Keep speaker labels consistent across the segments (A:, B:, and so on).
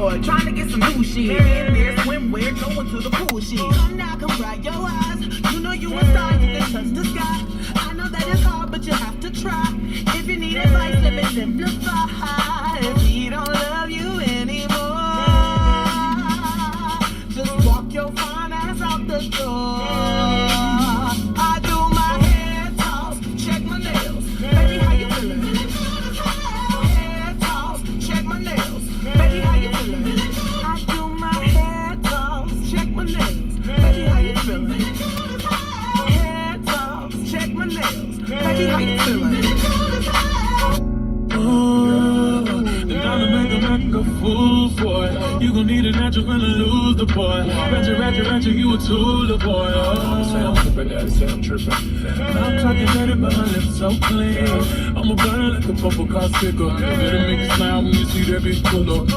A: board, trying to get some new shit. In there, swimwear, going to the pool shit. Come now, come dry your eyes. You know you a star, you can touch the sky. I know that it's hard, but you have to try. If you need advice, let me simplify. If he don't love you anymore, just walk your fine ass out the door. I do my hair toss, check my nails. Baby, how you feeling? Hair toss, check my nails. Baby, how you feeling? I do my hair toss, check my nails. Baby, how you feeling? Hair toss, check my nails. Baby, how you feeling?
B: A fool for it. You gon' need a natural, gonna lose the boy. Ratchet, you a tool, the boy. Say I'm trippin', daddy, say I'm trippin'. I'm talking dirty, but my lips so clean. I'ma burn it like a bubble car sticker. Better make you smile when you see that big pillow.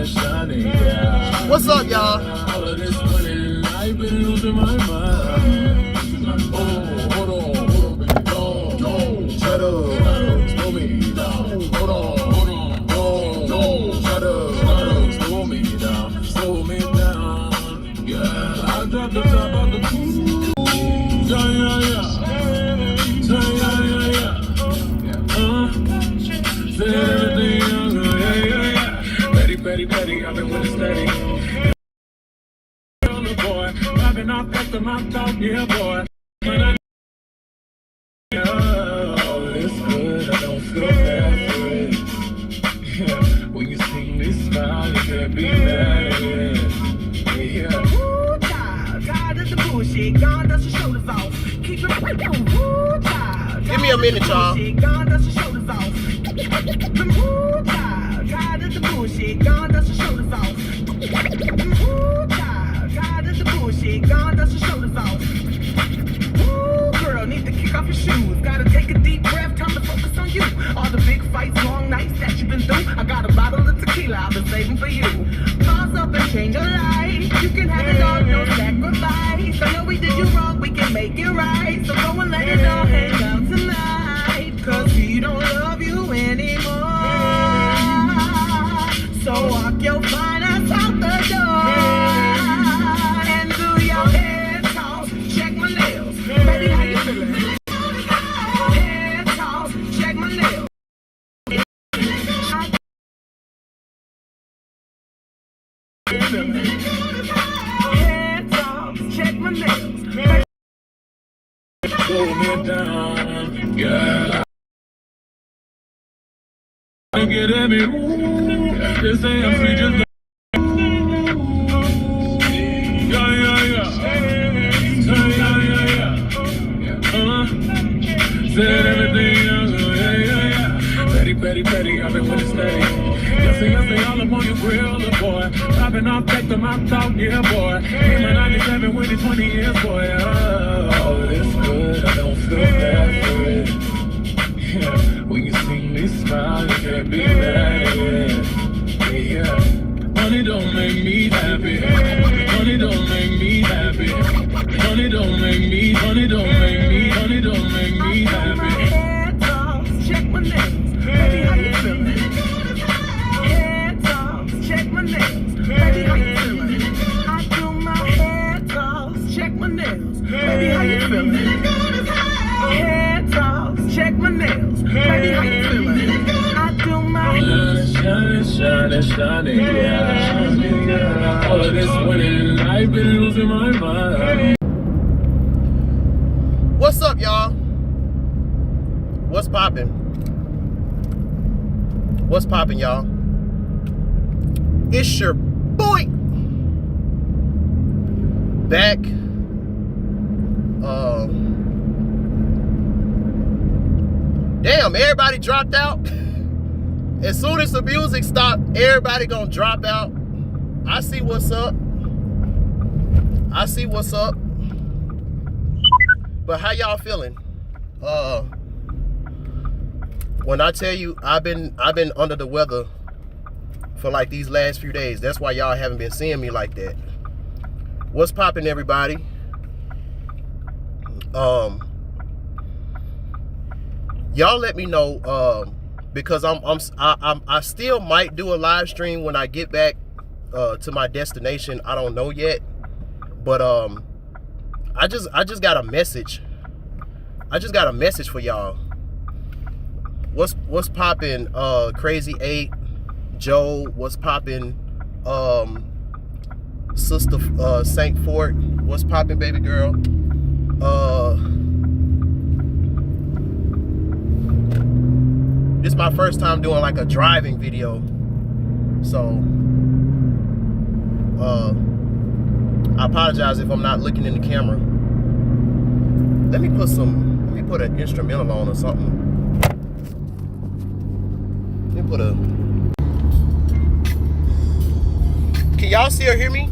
B: Shining, yeah.
C: What's up, y'all?
B: All of this money, I've been losing my mind. Oh, hold on, baby, no, shut up, slow me down, hold on. Slow me down, yeah. I drop the top of the pool, yeah. Say everything, yeah. Petty, I've been with it steady. Boy, I've been off after my talk, yeah, boy. Oh, it's good, I don't feel bad for it. Yeah. When you see me smile, you can't be mad at it. Yeah.
A: Woo, tired of the bullshit. God does your shoulders off. Keep it woo, tired.
C: Give me a minute, y'all.
A: God does your shoulders off. Woo, tired of the bullshit. God does your shoulders off. Woo, tired of the bullshit. God does your shoulders off. Woo, girl, need to kick off your shoes. Gotta take a deep breath. Time to focus on you. All the big fights, long nights that you've been through. I got a bottle of tequila I've been saving for you. Pause up and change your life. You can have it all, no sacrifice. I know we did you wrong, we can make it right. So go and let it all hang out tonight. Cause he don't love you anymore. So walk your fine ass out the door. And do your hair toss, check my nails. Baby, how you feeling? Hair toss, check my nails. Head toss, check my nails.
B: Slow me down, yeah. Get at me, ooh. They say I'm free, just yeah. Said everything else, yeah. Petty, I've been with it steady. Yes, all up on your grill, the boy. I've been off back to my talk, yeah, boy. In my 97 with it 20 years, boy. Oh, it's good, I don't feel bad for it. Yeah, when you see me smile, you can't be mad at it. Yeah, money don't make me happy. Money don't make me happy. Money don't make me happy.
A: Check my nails, baby, how you feeling? Hair toss, check my nails, baby, how you feeling? I do my hair toss, check my nails, baby, how you feeling? Hair toss, check my nails, baby, how you feeling? I do my
B: Shining, yeah. All of this winning, I've been losing my mind.
C: What's up, y'all? What's poppin'? What's poppin', y'all? It's your boy back. Damn, everybody dropped out. As soon as the music stopped, everybody gonna drop out. I see what's up. But how y'all feeling? When I tell you I've been under the weather for like these last few days. That's why y'all haven't been seeing me like that. What's poppin', everybody? Y'all let me know because I still might do a live stream when I get back to my destination. I don't know yet, but I just got a message. I just got a message for y'all. What's poppin'? Crazy 8, Joe. What's poppin'? Sister Saint Fort. What's poppin', baby girl? This is my first time doing like a driving video, so I apologize if I'm not looking in the camera. Let me put an instrumental on or something. Let me put a. Can y'all still hear me?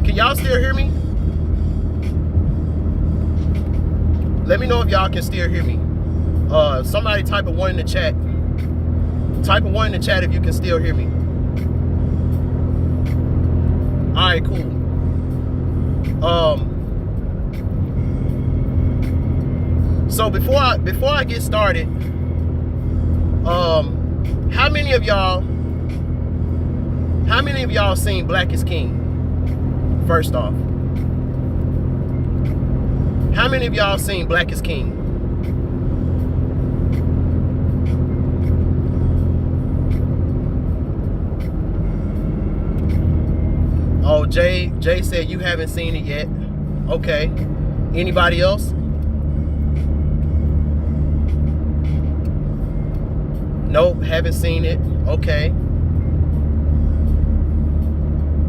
C: Can y'all still hear me? Let me know if y'all can still hear me. Somebody type a 1 in the chat. Type a 1 in the chat if you can still hear me. All right, cool. So before I get started, how many of y'all seen Black is King? First off, how many of y'all seen Black is King? Oh, Jay said you haven't seen it yet. Okay. Anybody else? Nope, haven't seen it. Okay.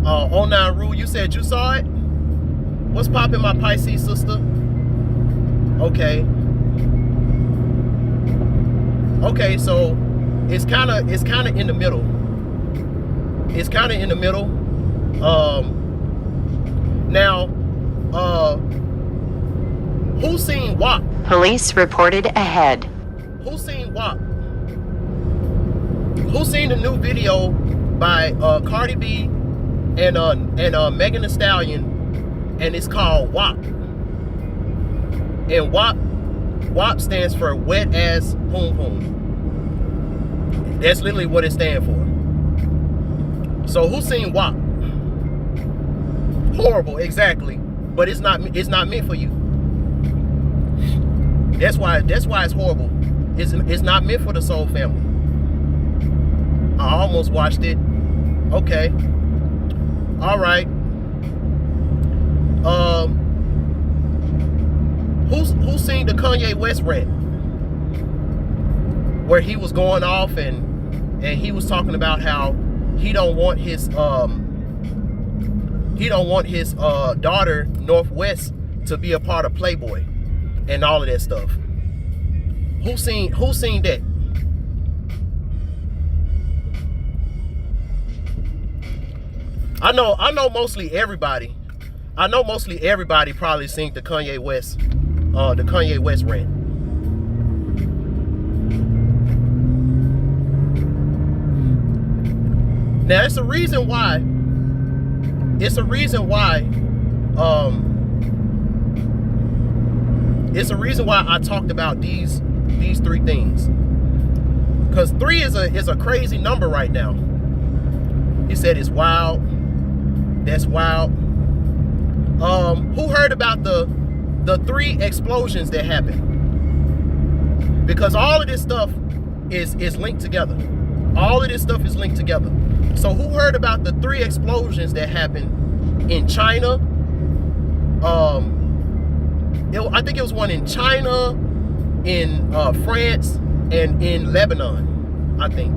C: 09 Rule, you said you saw it? What's poppin', my Pisces sister? Okay. Okay, so it's kinda in the middle. It's kinda in the middle. Now, who's seen WAP?
D: Police reported ahead.
C: Who's seen WAP? Who's seen the new video by Cardi B and Megan Thee Stallion, and it's called WAP? And WAP stands for wet ass poom poom. That's literally what it stands for. So who's seen WAP? Horrible, exactly. But it's not meant for you. That's why it's horrible. It's not meant for the Soul family. I almost watched it. Okay. All right. Who's seen the Kanye West rant, where he was going off and he was talking about how he don't want his daughter Northwest to be a part of Playboy and all of that stuff? Who's seen that? I know mostly everybody. I know mostly everybody probably seen the Kanye West rant. Now it's a reason why. It's a reason why I talked about these three things. Because 3 is a crazy number right now. He said it's wild. That's wild. Who heard about the 3 explosions that happened? Because all of this stuff is linked together. All of this stuff is linked together. So who heard about the 3 explosions that happened in China? I think it was one in China, in France, and in Lebanon, I think.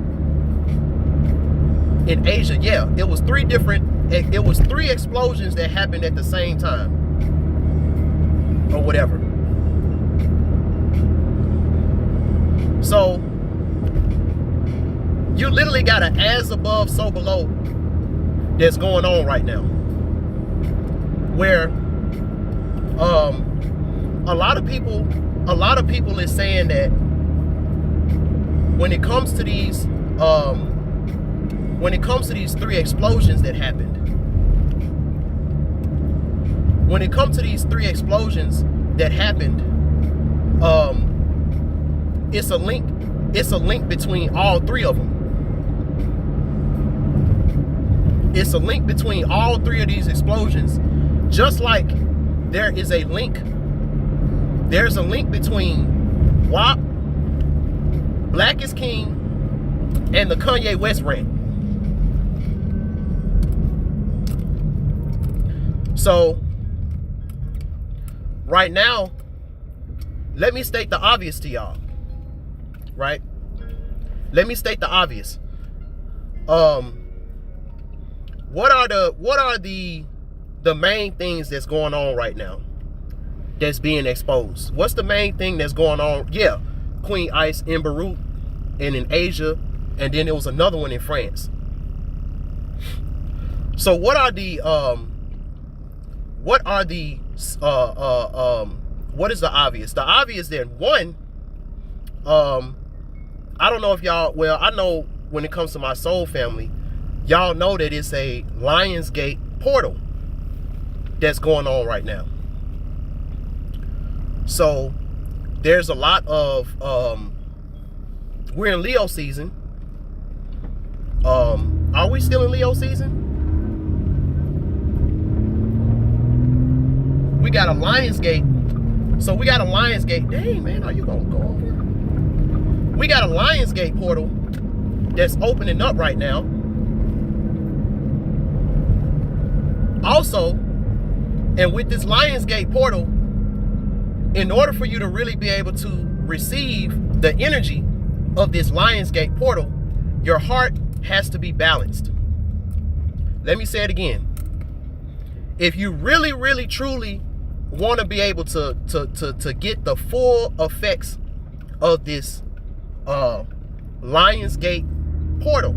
C: In Asia, yeah. It was 3 explosions that happened at the same time. Or whatever. So you literally got an as above, so below that's going on right now, where a lot of people is saying that when it comes to these 3 explosions that happened, when it comes to these 3 explosions that happened, it's a link between all 3 of them. It's a link between all 3 of these explosions, just like there's a link between WAP, Black is King, and the Kanye West rant. So right now, let me state the obvious to y'all. Right? Let me state the obvious. What are the main things that's going on right now that's being exposed? What's the main thing that's going on? Yeah, Queen Ice in Beirut and in Asia, and then there was another one in France. So what is the obvious? The obvious then, one, I don't know if y'all, well, I know when it comes to my soul family, y'all know that it's a Lionsgate portal that's going on right now. So there's a lot of, we're in Leo season. Are we still in Leo season? We got a Lionsgate. So we got a Lionsgate. Dang, man, are you gonna go over? We got a Lionsgate portal that's opening up right now. Also, and with this Lionsgate portal, in order for you to really be able to receive the energy of this Lionsgate portal, your heart has to be balanced. Let me say it again. If you really, really, truly want to be able to get the full effects of this Lionsgate portal,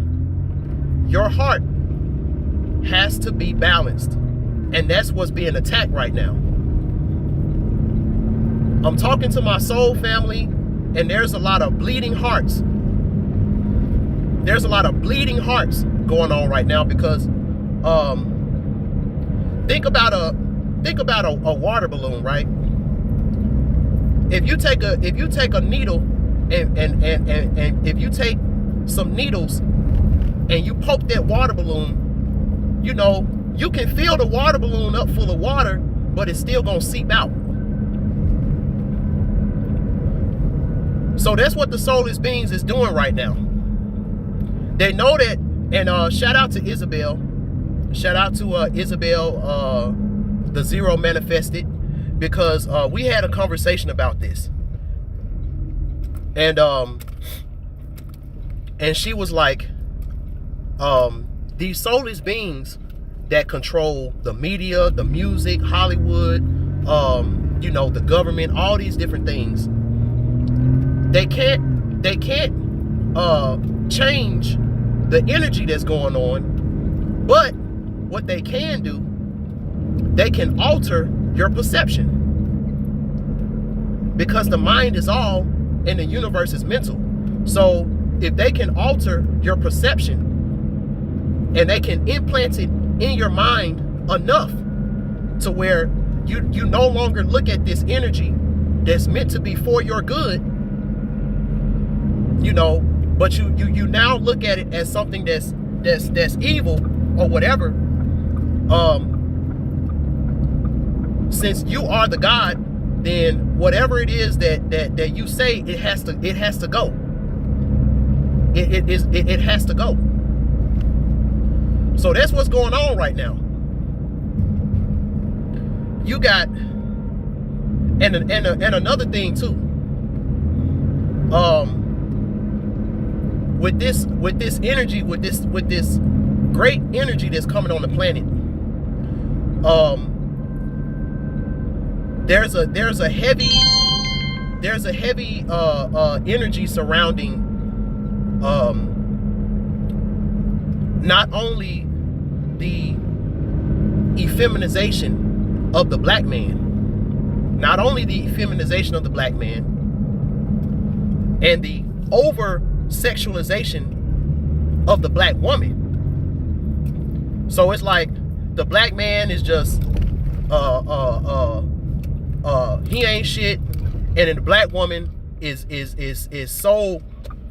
C: your heart has to be balanced. And that's what's being attacked right now. I'm talking to my soul family, and there's a lot of bleeding hearts. There's a lot of bleeding hearts going on right now because think about a water balloon, right? If you take a needle and if you take some needles and you poke that water balloon, you know, you can fill the water balloon up full of water, but it's still gonna seep out. So that's what the soulless beings is doing right now. They know that, and shout out to Isabel. Shout out to Isabel, the Zero Manifested, because we had a conversation about this. And she was like, these soulless beings that control the media, the music, Hollywood, you know, the government, all these different things, they can't change the energy that's going on, but what they can do, they can alter your perception, because the mind is all and the universe is mental. So if they can alter your perception and they can implant it in your mind enough to where you no longer look at this energy that's meant to be for your good, you know, but you now look at it as something that's evil or whatever. Since you are the God, then whatever it is that you say, it has to go. It has to go. So that's what's going on right now. You got, and another thing too. With this energy, with this great energy that's coming on the planet, there's a heavy energy surrounding not only the effeminization of the black man, and the over sexualization of the black woman. So it's like the black man is just he ain't shit, and then the black woman is so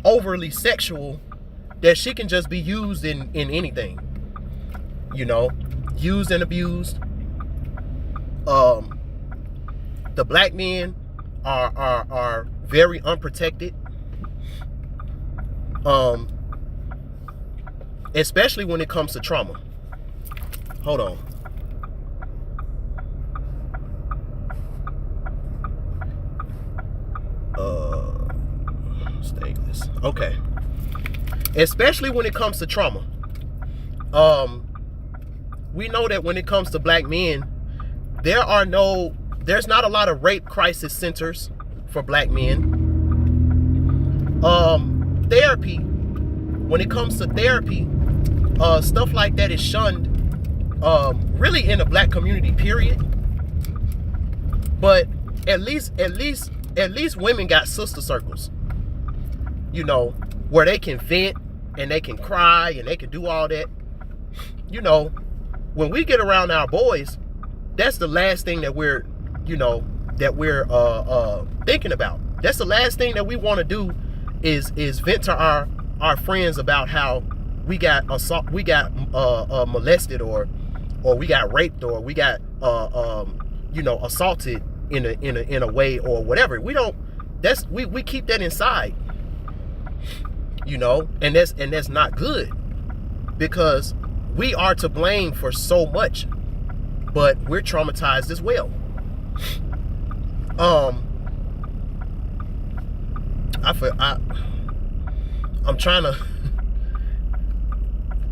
C: overly sexual that she can just be used in anything, you know, used and abused. The black men are very unprotected, especially when it comes to trauma. Hold on. Stainless. Okay. Especially when it comes to trauma. We know that when it comes to black men, there's not a lot of rape crisis centers for black men. Therapy, when it comes to therapy, stuff like that is shunned, really in the black community, period. But at least women got sister circles, you know, where they can vent and they can cry and they can do all that. You know, when we get around our boys, that's the last thing that we're thinking about. That's the last thing that we want to do is vent to our friends about how we got molested, or we got raped, or we got assaulted in a way, or whatever. We keep that inside, you know, and that's not good, because we are to blame for so much, but we're traumatized as well. I'm trying to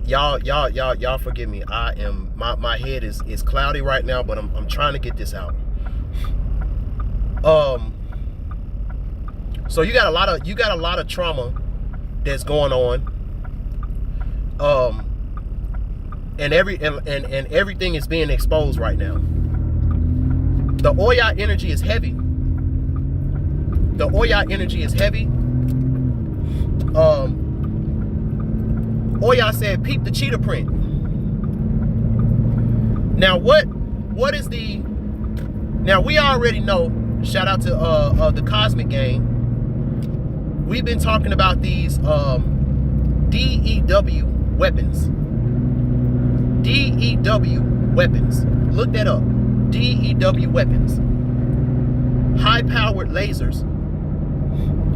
C: y'all forgive me. My head is cloudy right now, but I'm trying to get this out. So you got a lot of trauma that's going on. And everything is being exposed right now. The Oya energy is heavy. Oya said, peep the cheetah print. Now what is the, now we already know, shout out to the Cosmic Gang. We've been talking about these DEW weapons. DEW weapons. Look that up. DEW weapons. High-powered lasers.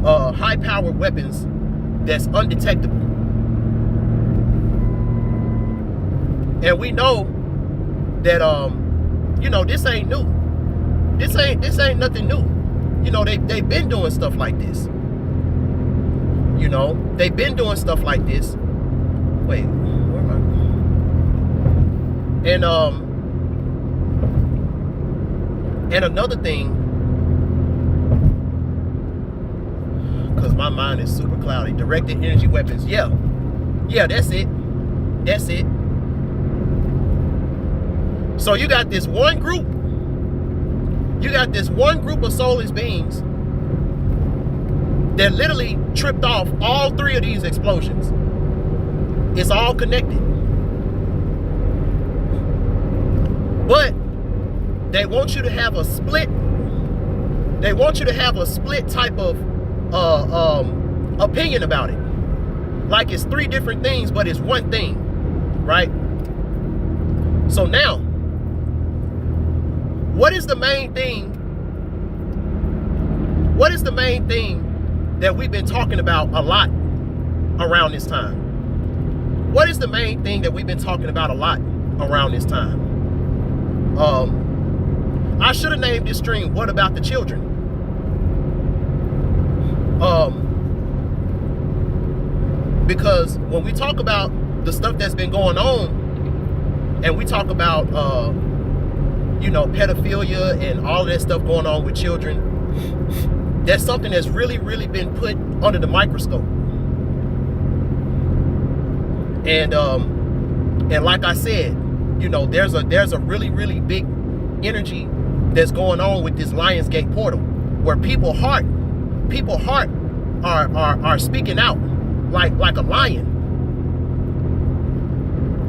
C: High-powered weapons that's undetectable. And we know that this ain't new. This ain't nothing new. You know, they've been doing stuff like this. You know, they've been doing stuff like this. Wait, where am I? And another thing, because my mind is super cloudy. Directed energy weapons. Yeah, that's it. So you got this one group. You got this one group of soulless beings that literally tripped off all three of these explosions. It's all connected. But they want you to have a split. They want you to have a split type of opinion about it. Like it's three different things, but it's one thing, right? So now, what is the main thing? What is the main thing that we've been talking about a lot around this time? What is the main thing that we've been talking about a lot around this time? I should have named this stream, What About the Children? Because when we talk about the stuff that's been going on, and we talk about, pedophilia and all of that stuff going on with children, that's something that's really, really been put under the microscope. And like I said, there's a really, really big energy that's going on with this Lionsgate portal, where people heart are speaking out like a lion.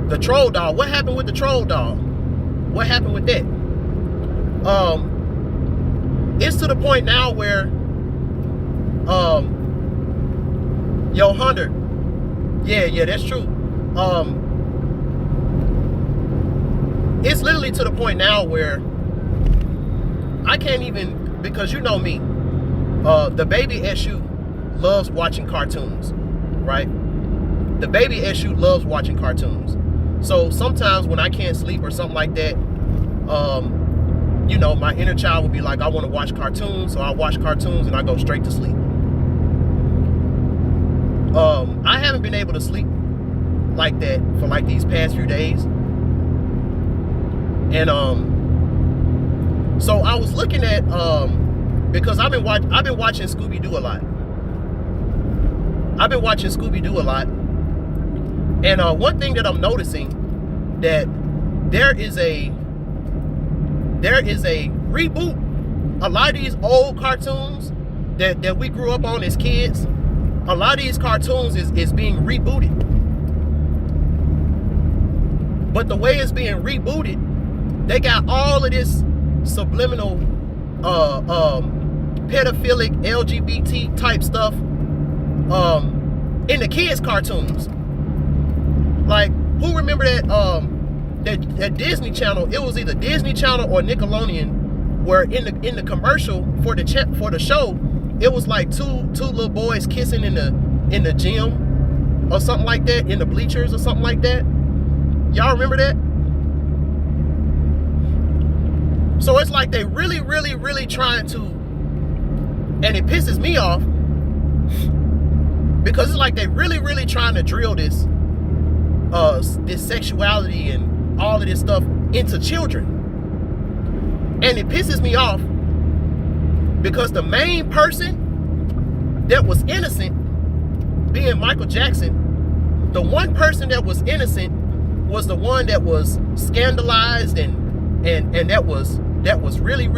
C: The troll doll. What happened with the troll doll? What happened with that? It's to the point now where yo, Hunter, yeah, that's true. It's literally to the point now where I can't even, because you know me, the baby SU loves watching cartoons, right? The baby SU loves watching cartoons. So sometimes when I can't sleep or something like that, you know, my inner child will be like, I want to watch cartoons, so I watch cartoons and I go straight to sleep. I haven't been able to sleep like that for like these past few days. And so I was looking at because I've been watching Scooby-Doo a lot. And one thing that I'm noticing, that there is a reboot. A lot of these old cartoons that we grew up on as kids, a lot of these cartoons is being rebooted. But the way it's being rebooted, they got all of this subliminal pedophilic LGBT type stuff in the kids' cartoons. Like, who remember that Disney Channel? It was either Disney Channel or Nickelodeon, where in the commercial for the show, it was like two little boys kissing in the gym or something like that, in the bleachers or something like that. Y'all remember that? So it's like they really trying to, and it pisses me off, because it's like they really trying to drill this sexuality and all of this stuff into children. And it pisses me off because the main person that was innocent, being Michael Jackson, the one person that was innocent was the one that was scandalized and that was really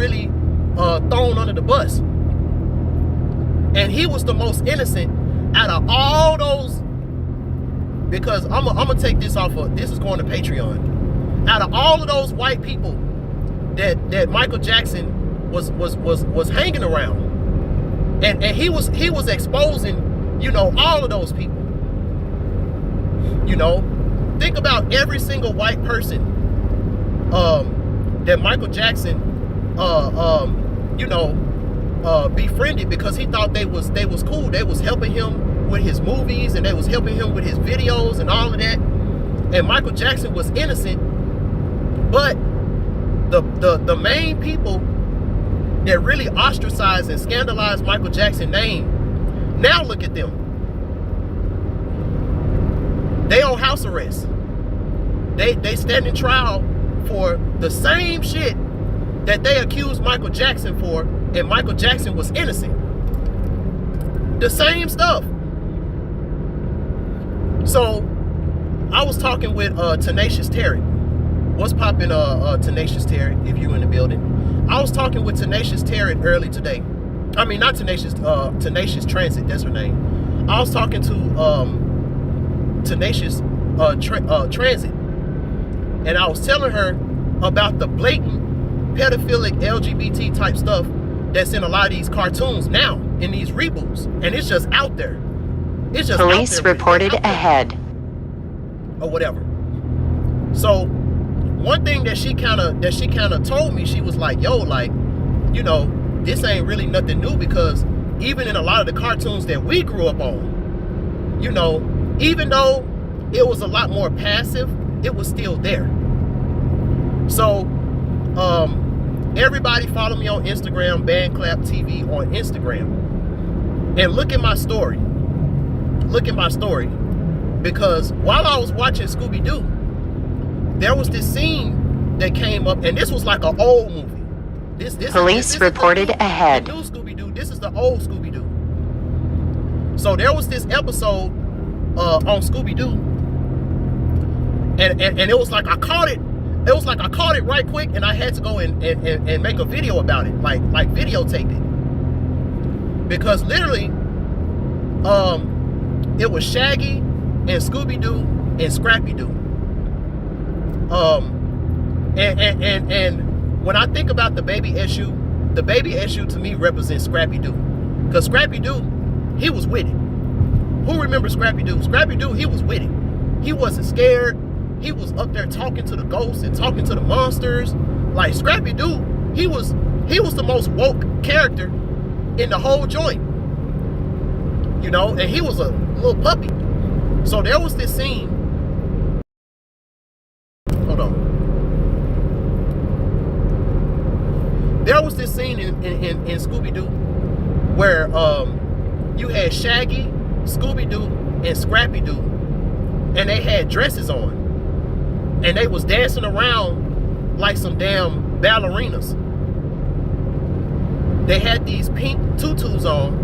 C: thrown under the bus. And he was the most innocent out of all those, because I'm gonna take this off of, this is going to Patreon. Out of all of those white people that Michael Jackson was hanging around, and he was exposing, you know, all of those people. You know, think about every single white person that Michael Jackson befriended, because he thought they was cool. They was helping him with his movies, and they was helping him with his videos and all of that. And Michael Jackson was innocent, but the main people that really ostracized and scandalized Michael Jackson's name, now look at them. They on house arrest. They stand in trial for the same shit that they accused Michael Jackson for, and Michael Jackson was innocent. The same stuff. So I was talking with Tenacious Terry. What's poppin', Tenacious Terry, if you in the building? I was talking with Tenacious Terry early today. I mean, not Tenacious, Tenacious Transit, that's her name. I was talking to Tenacious Transit, and I was telling her about the blatant pedophilic LGBT type stuff that's in a lot of these cartoons now, in these reboots, and it's just out there. It's just
D: Police
C: out there,
D: reported ahead.
C: Or whatever. So one thing that she kind of told me, she was like, yo, like, you know, this ain't really nothing new, because even in a lot of the cartoons that we grew up on, you know, even though it was a lot more passive, it was still there. So everybody follow me on Instagram, BandClap TV on Instagram, and look at my story. Look at my story, because while I was watching Scooby-Doo, there was this scene that came up, and this was like an old movie.
D: Police reported ahead.
C: The new Scooby-Doo. This is the old Scooby-Doo. So there was this episode on Scooby-Doo, and it was like I caught it. It was like I caught it right quick, and I had to go and make a video about it, like videotape it, because literally, it was Shaggy and Scooby-Doo and Scrappy-Doo. And when I think about the baby issue to me represents Scrappy Doo. Because Scrappy Doo, he was with it. Who remembers Scrappy Doo? Scrappy Doo, he was with it. He wasn't scared. He was up there talking to the ghosts and talking to the monsters. Like Scrappy Doo, he was the most woke character in the whole joint. You know, and he was a little puppy. So there was this scene. Hold on. There was this scene in Scooby-Doo where you had Shaggy, Scooby-Doo, and Scrappy-Doo, and they had dresses on. And they was dancing around like some damn ballerinas. They had these pink tutus on.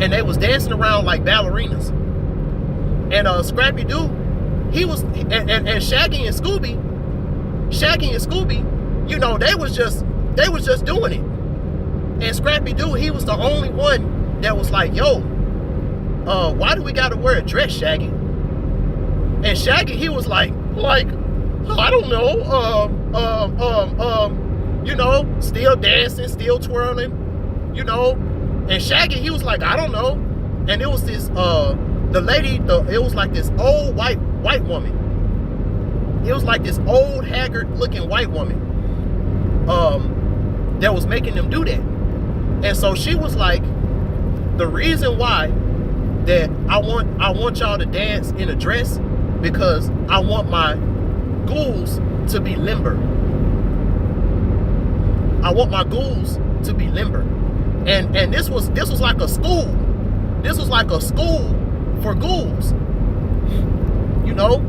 C: And they was dancing around like ballerinas. And Scrappy-Doo, he was, and Shaggy and Scooby, you know, they was just doing it. And Scrappy-Doo, he was the only one that was like, yo, why do we gotta wear a dress, Shaggy? And Shaggy, he was like, I don't know, you know, still dancing, still twirling, you know. And Shaggy, he was like, I don't know. And it was this, it was like this old white woman. It was like this old haggard looking white woman that was making them do that. And so she was like, the reason why that I want y'all to dance in a dress, because I want my ghouls to be limber. I want my ghouls to be limber. And this was like a school. This was like a school for ghouls. You know?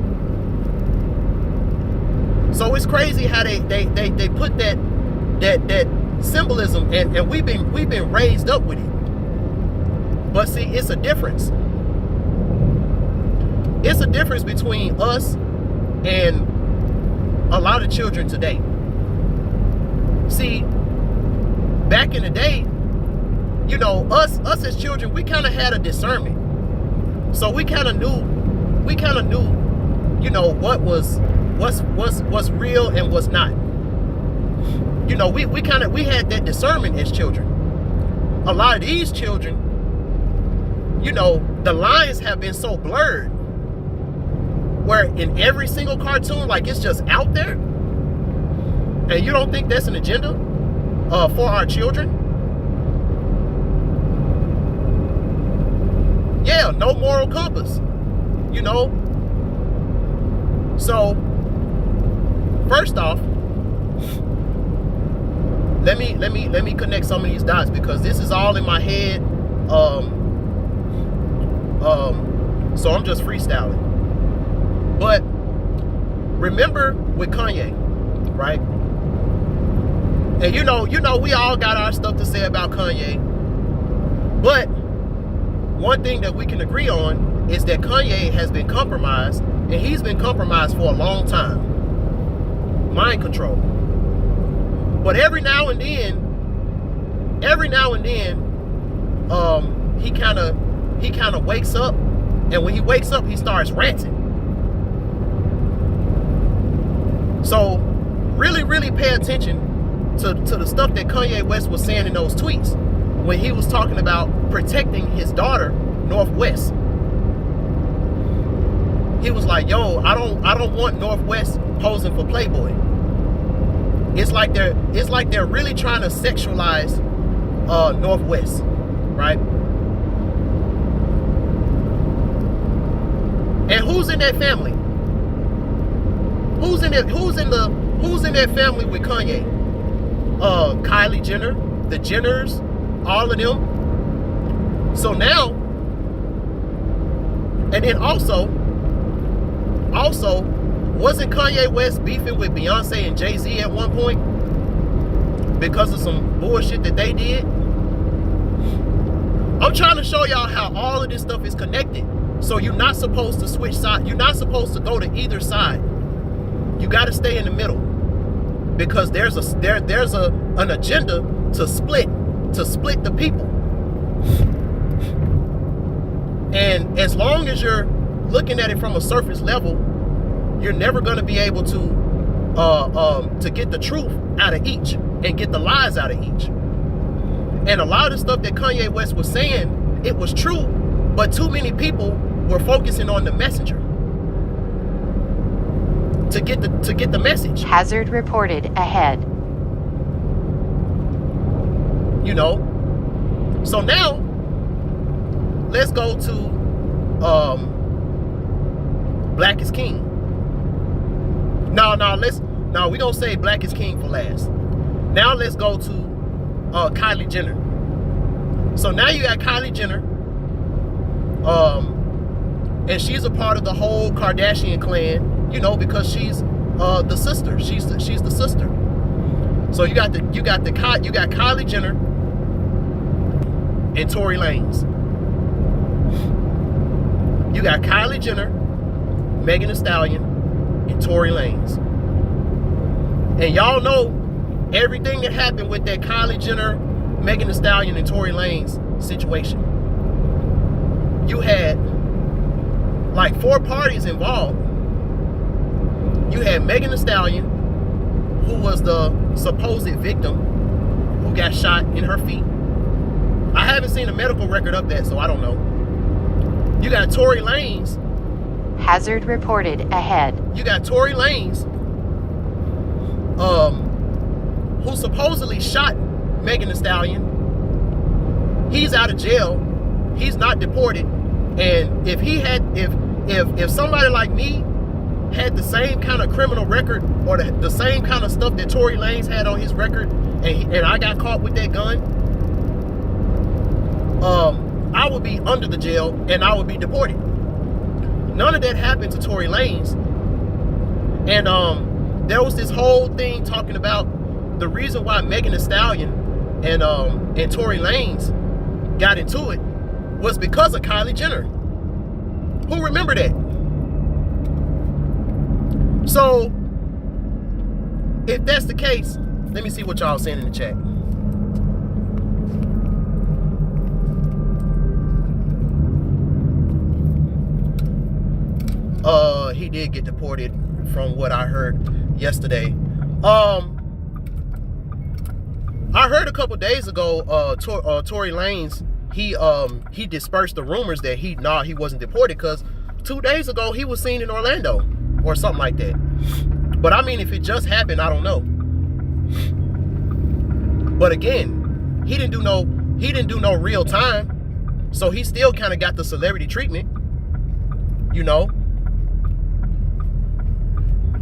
C: So it's crazy how they put that symbolism, and we've been raised up with it. But see, it's a difference. It's a difference between us and a lot of children today. See, back in the day, you know, us as children, we kind of had a discernment. So we kind of knew, you know, what's real and what's not. You know, we had that discernment as children. A lot of these children, you know, the lines have been so blurred, where in every single cartoon, like, it's just out there. And you don't think that's an agenda for our children? Yeah, no moral compass, you know. So first off, let me connect some of these dots, because this is all in my head. So I'm just freestyling. But remember with Kanye, right? And you know, we all got our stuff to say about Kanye. But one thing that we can agree on is that Kanye has been compromised, and he's been compromised for a long time. Mind control. But every now and then, he kind of wakes up, and when he wakes up, he starts ranting. So really pay attention to the stuff that Kanye West was saying in those tweets when he was talking about protecting his daughter, Northwest. He was like, yo, I don't want Northwest posing for Playboy. It's like they're really trying to sexualize Northwest, right? And who's in that family? Who's in that family with Kanye? Kylie Jenner, the Jenners, all of them. So now, and then also, wasn't Kanye West beefing with Beyonce and Jay-Z at one point because of some bullshit that they did? I'm trying to show y'all how all of this stuff is connected. So you're not supposed to switch sides. You're not supposed to go to either side. You got to stay in the middle, because there's an agenda to split the people. And as long as you're looking at it from a surface level, you're never going to be able to get the truth out of each and get the lies out of each. And a lot of the stuff that Kanye West was saying, it was true, but too many people were focusing on the messenger to get the message.
D: Hazard reported ahead.
C: You know, so now let's go to Black is King. No, we gonna say Black is King for last. Now let's go to Kylie Jenner. So now you got Kylie Jenner, and she's a part of the whole Kardashian clan, you know, because she's the sister. She's the sister. So you got Kylie Jenner and Tory Lanez. You got Kylie Jenner, Megan Thee Stallion, and Tory Lanez. And y'all know everything that happened with that Kylie Jenner, Megan Thee Stallion, and Tory Lanez situation. You had like 4 parties involved. You had Megan Thee Stallion, who was the supposed victim, who got shot in her feet. I haven't seen a medical record of that, so I don't know. You got Tory Lanez.
D: Hazard reported ahead.
C: You got Tory Lanez, who supposedly shot Megan Thee Stallion. He's out of jail. He's not deported. And if he had, if somebody like me had the same kind of criminal record or the same kind of stuff that Tory Lanez had on his record, and I got caught with that gun, I would be under the jail and I would be deported. None of that happened to Tory Lanez. And there was this whole thing talking about the reason why Megan Thee Stallion and Tory Lanez got into it was because of Kylie Jenner. Who remember that? So if that's the case, let me see what y'all saying in the chat. He did get deported from what I heard yesterday. I heard a couple days ago, Tory Lanez, he dispersed the rumors that he wasn't deported, because 2 days ago he was seen in Orlando or something like that. But I mean, if it just happened, I don't know. But again, he didn't do no real time, so he still kind of got the celebrity treatment, you know.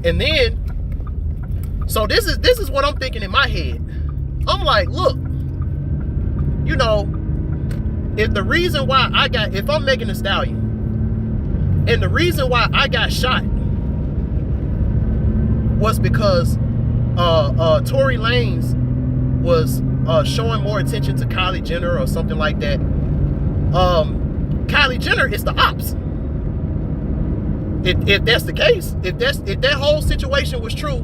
C: And then, so this is what I'm thinking in my head. I'm like, look, you know, if the reason why if I'm Megan Thee Stallion, and the reason why I got shot was because Tory Lanez was showing more attention to Kylie Jenner or something like that, Kylie Jenner is the ops. If that's the case, if that whole situation was true,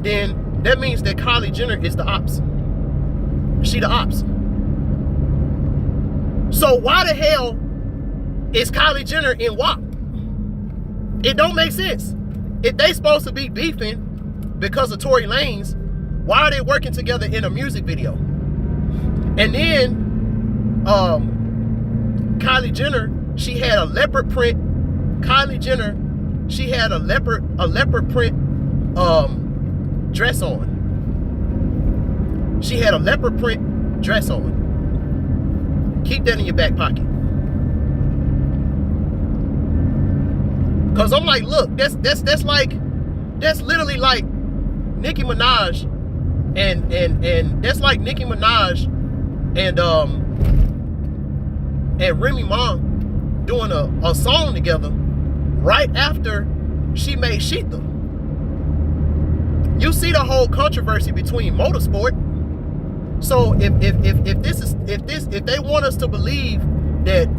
C: then that means that Kylie Jenner is the ops. She the ops. So why the hell is Kylie Jenner in WAP? It don't make sense. If they supposed to be beefing because of Tory Lanez, why are they working together in a music video? And then Kylie Jenner, she had a leopard print. Kylie Jenner, she had a leopard print dress on. She had a leopard print dress on. Keep that in your back pocket. Cause I'm like, look, that's literally like Nicki Minaj and that's like Nicki Minaj and Remy Ma doing a song together right after she made Sheetha. You see the whole controversy between motorsport. So if they want us to believe that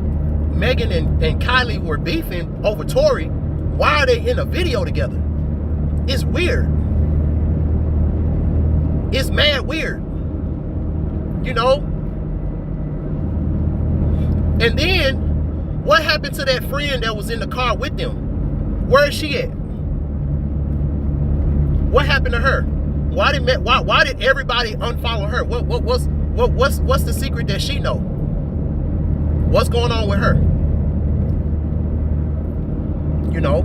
C: Megan and Kylie were beefing over Tory, why are they in a video together? It's weird. It's mad weird. You know? And then, what happened to that friend that was in the car with them? Where is she at? What happened to her? Why did everybody unfollow her? What's the secret that she know? What's going on with her? You know?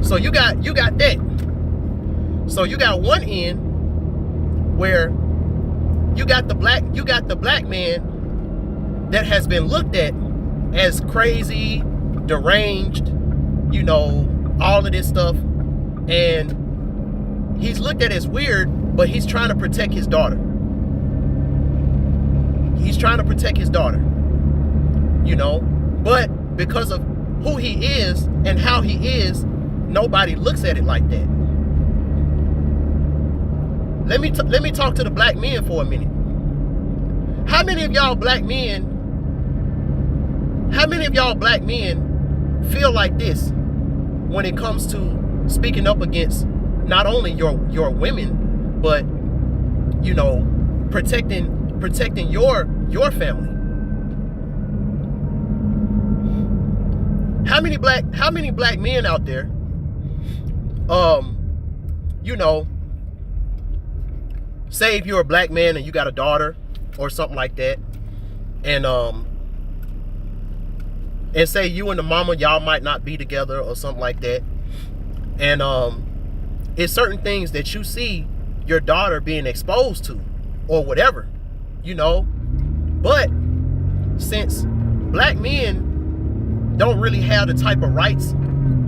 C: So you got that. So you got one end where you got the black man that has been looked at as crazy, deranged, you know, all of this stuff, and he's looked at as weird, but he's trying to protect his daughter. He's trying to protect his daughter, you know, but because of who he is and how he is, nobody looks at it like that. Let me talk to the black men for a minute. How many of y'all black men feel like this when it comes to speaking up against not only your women, but, you know, protecting your family? How many black men out there, you know, say if you're a black man and you got a daughter or something like that, and say you and the mama, y'all might not be together or something like that, and it's certain things that you see your daughter being exposed to or whatever, you know, but since black men don't really have the type of rights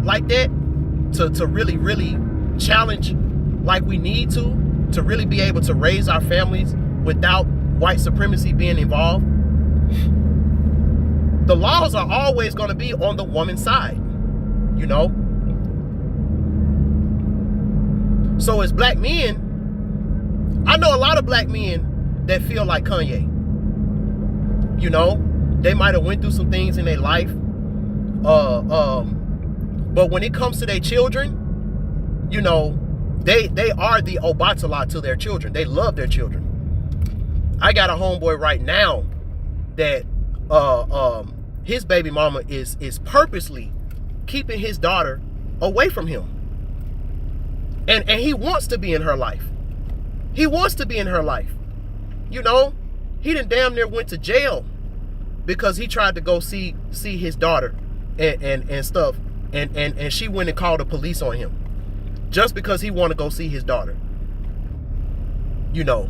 C: like that to really challenge like we need to really be able to raise our families without white supremacy being involved, the laws are always going to be on the woman's side, you know? So as black men, I know a lot of black men that feel like Kanye. You know, they might have went through some things in their life, but when it comes to their children, you know, they are the Obatala to their children. They love their children. I got a homeboy right now that his baby mama is purposely keeping his daughter away from him. And he wants to be in her life. He wants to be in her life. You know, he done damn near went to jail because he tried to go see his daughter and stuff. And she went and called the police on him just because he wanted to go see his daughter. You know.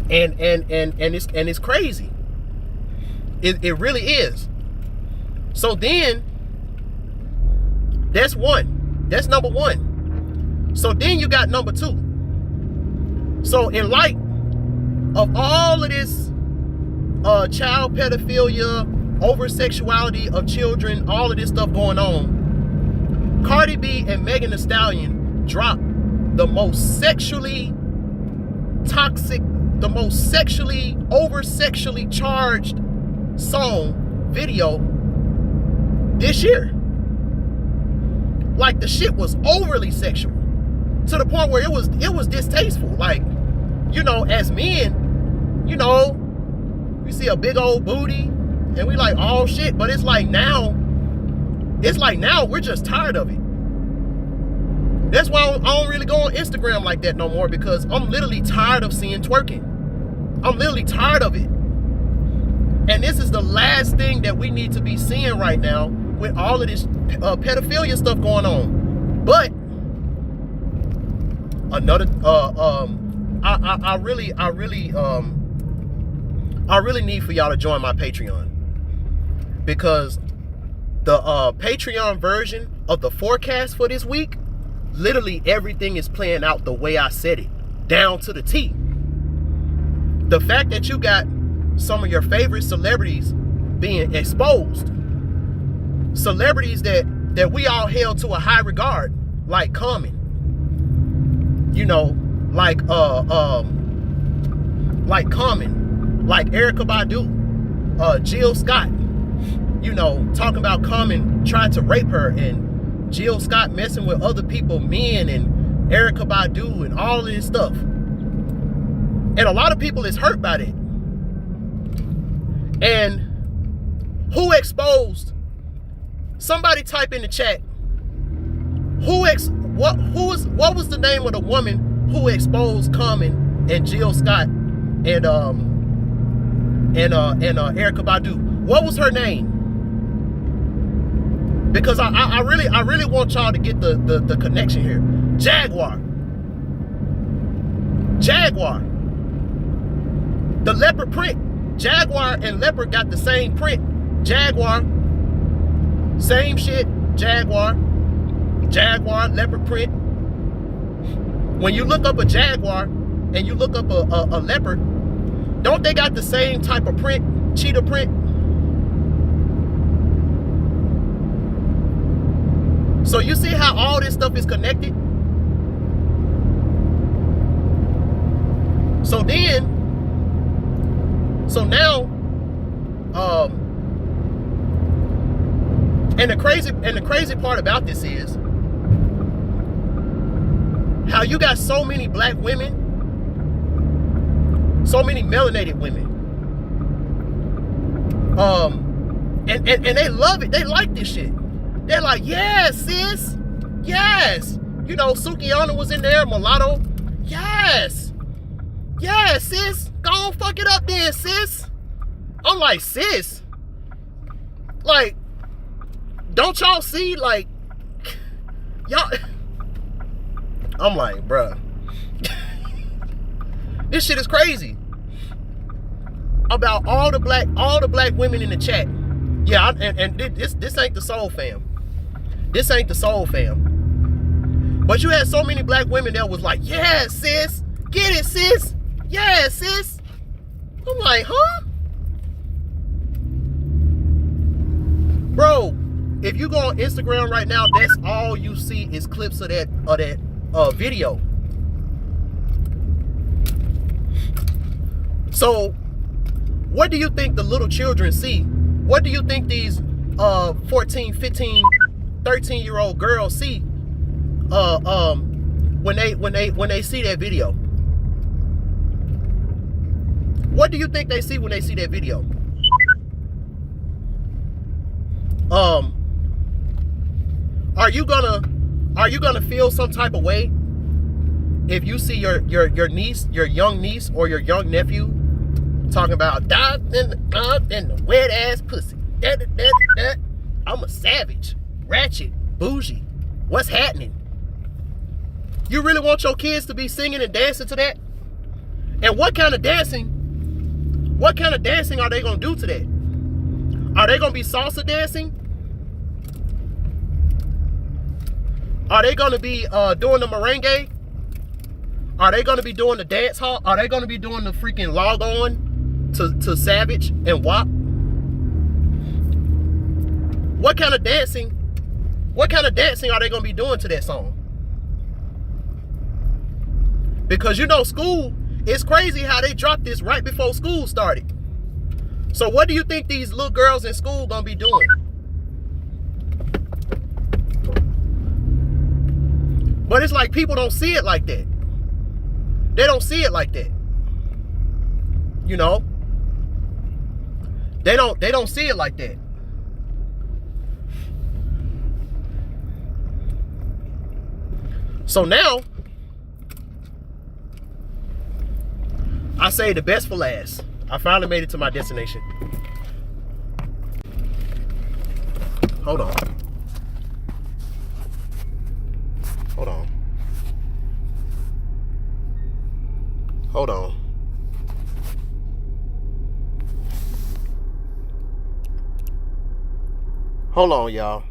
C: And it's crazy. It really is. So then that's one. That's number one. So then you got number two. So in light of all of this child pedophilia, over-sexuality of children, all of this stuff going on, Cardi B and Megan Thee Stallion dropped the most sexually toxic, the most sexually, over-sexually charged song, video this year. Like, the shit was overly sexual to the point where it was distasteful. Like, you know, as men, you know, we see a big old booty and we like, oh shit, but it's like now we're just tired of it. That's why I don't really go on Instagram like that no more, because I'm literally tired of seeing twerking. I'm literally tired of it. And this is the last thing that we need to be seeing right now with all of this pedophilia stuff going on. But another I really need for y'all to join my Patreon, because the Patreon version of the forecast for this week, literally everything is playing out the way I said it, down to the T. The fact that you got some of your favorite celebrities being exposed, celebrities that we all held to a high regard, like Common, you know, like Common, like Erykah Badu, Jill Scott, you know, talking about Common trying to rape her, and Jill Scott messing with other people, men, and Erykah Badu, and all of this stuff. And a lot of people is hurt by that. And who exposed Somebody type in the chat. What was the name of the woman who exposed Common and Jill Scott and Erykah Badu? What was her name? Because I really want y'all to get the connection here. Jaguar. The leopard print. Jaguar and leopard got the same print. Jaguar. Same shit. Jaguar, leopard print. When you look up a jaguar and you look up a leopard, don't they got the same type of print? Cheetah print. So you see how all this stuff is connected? So now, and the crazy part about this is how you got so many black women, so many melanated women, and they love it. They like this shit. They're like, yes, sis, yes. You know, Sukiyana was in there, mulatto, yes, sis. Go on, fuck it up then, sis. I'm like, sis, like, don't y'all see, like, y'all, I'm like, bruh, this shit is crazy. About all the black women in the chat. Yeah, and this ain't the Soul Fam. This ain't the Soul Fam. But you had so many black women that was like, yeah, sis, get it, sis, yeah, sis. I'm like, huh? Bro, if you go on Instagram right now, that's all you see is clips of that video. So, what do you think the little children see? What do you think these 14, 15, 13-year-old girls see when they see that video? What do you think they see when they see that video? Are you gonna feel some type of way if you see your niece, your young niece or your young nephew talking about dog and the wet ass pussy? I'm a savage, ratchet, bougie. What's happening? You really want your kids to be singing and dancing to that? And what kind of dancing are they gonna do to that? Are they gonna be salsa dancing? Are they gonna be doing the merengue? Are they gonna be doing the dance hall? Are they gonna be doing the freaking log on to Savage and WAP? What kind of dancing are they gonna be doing to that song? Because you know, school, it's crazy how they dropped this right before school started. So what do you think these little girls in school gonna be doing? But it's like people don't see it like that. They don't see it like that. You know? They don't see it like that. So now, I say the best for last. I finally made it to my destination. Hold on. Hold on. Hold on. Hold on, y'all.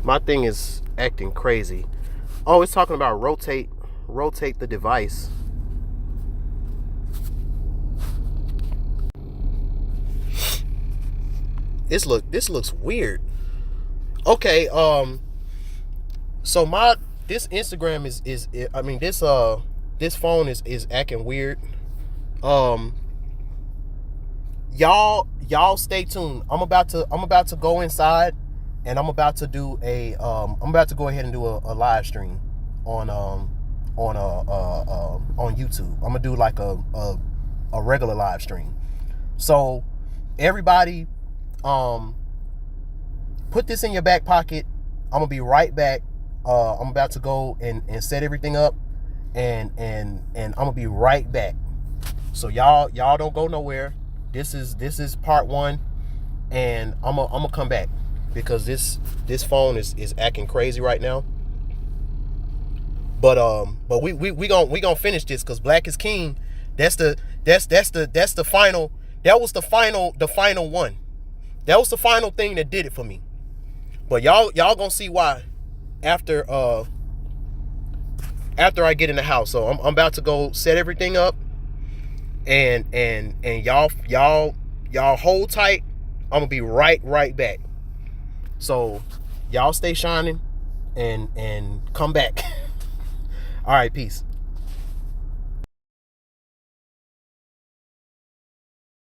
C: My thing is acting crazy. Oh, it's talking about rotate the device. This looks weird. Okay, so this Instagram is I mean, this phone is acting weird. Y'all stay tuned. I'm about to go inside and I'm about to do I'm about to go ahead and do a live stream on YouTube. I'm gonna do like a regular live stream. So everybody, put this in your back pocket. I'm gonna be right back. I'm about to go and set everything up, and I'm gonna be right back. So y'all don't go nowhere. This is part 1, and I'm gonna come back because this phone is acting crazy right now. But we gonna finish this because Black is King. That's the final. That was the final one. That was the final thing that did it for me. But y'all gonna see why after I get in the house. So I'm about to go set everything up, and y'all hold tight. I'm gonna be right back. So y'all stay shining and come back. All right, peace.